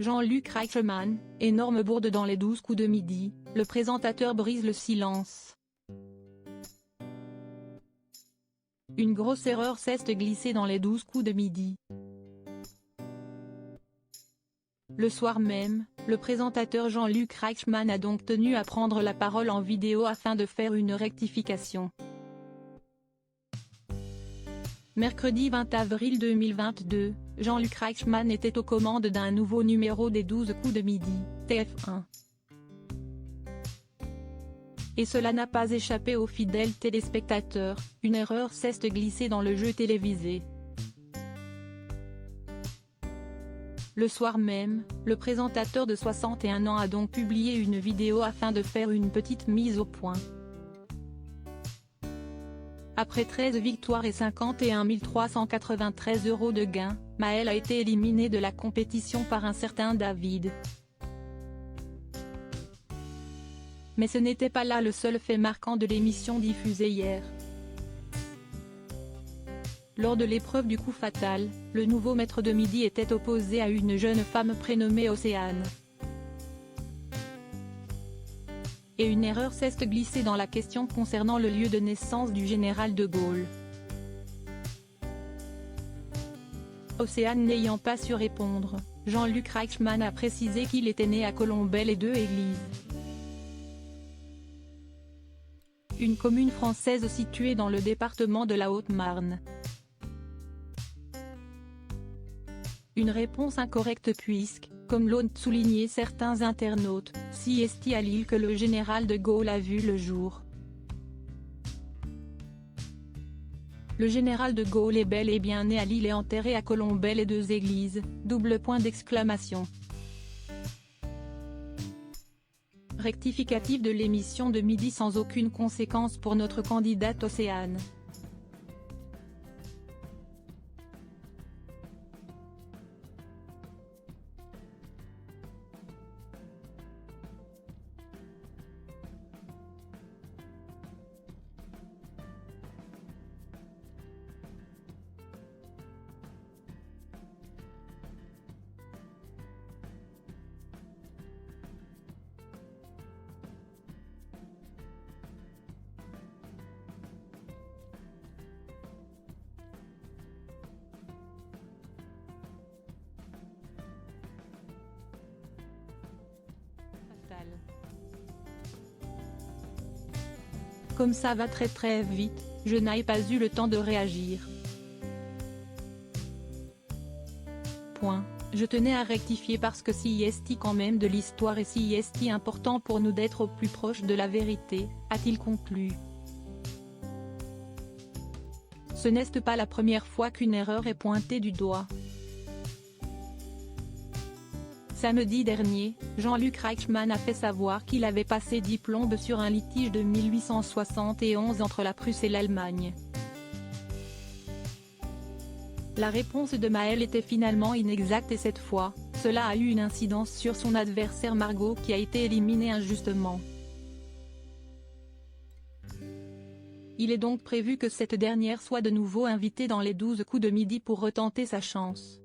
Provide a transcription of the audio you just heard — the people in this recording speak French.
Jean-Luc Reichmann, énorme bourde dans les 12 coups de midi, le présentateur brise le silence. Une grosse erreur s'est glissée dans les 12 coups de midi. Le soir même, le présentateur Jean-Luc Reichmann a donc tenu à prendre la parole en vidéo afin de faire une rectification. Mercredi 20 avril 2022, Jean-Luc Reichmann était aux commandes d'un nouveau numéro des 12 coups de midi, TF1. Et cela n'a pas échappé aux fidèles téléspectateurs, une erreur s'est glissée dans le jeu télévisé. Le soir même, le présentateur de 61 ans a donc publié une vidéo afin de faire une petite mise au point. Après 13 victoires et 51 393 € de gains, Maël a été éliminé de la compétition par un certain David. Mais ce n'était pas là le seul fait marquant de l'émission diffusée hier. Lors de l'épreuve du coup fatal, le nouveau maître de midi était opposé à une jeune femme prénommée Océane. Et une erreur s'est glissée dans la question concernant le lieu de naissance du général de Gaulle. Océane n'ayant pas su répondre, Jean-Luc Reichmann a précisé qu'il était né à Colombelles et Deux-Églises. Une commune française située dans le département de la Haute-Marne. Une réponse incorrecte puisque, comme l'ont souligné certains internautes, si est à Lille que le général de Gaulle a vu le jour. Le général de Gaulle est bel et bien né à Lille et enterré à Colombelles et Deux-Églises, double point d'exclamation. Rectificatif de l'émission de midi sans aucune conséquence pour notre candidate Océane. Comme ça va très vite, je n'ai pas eu le temps de réagir. Point. Je tenais à rectifier parce que si est quand même de l'histoire et si est important pour nous d'être au plus proche de la vérité, a-t-il conclu. Ce n'est pas la première fois qu'une erreur est pointée du doigt. Samedi dernier, Jean-Luc Reichmann a fait savoir qu'il avait passé 10 plombes sur un litige de 1871 entre la Prusse et l'Allemagne. La réponse de Maël était finalement inexacte et cette fois, cela a eu une incidence sur son adversaire Margot qui a été éliminée injustement. Il est donc prévu que cette dernière soit de nouveau invitée dans les 12 coups de midi pour retenter sa chance.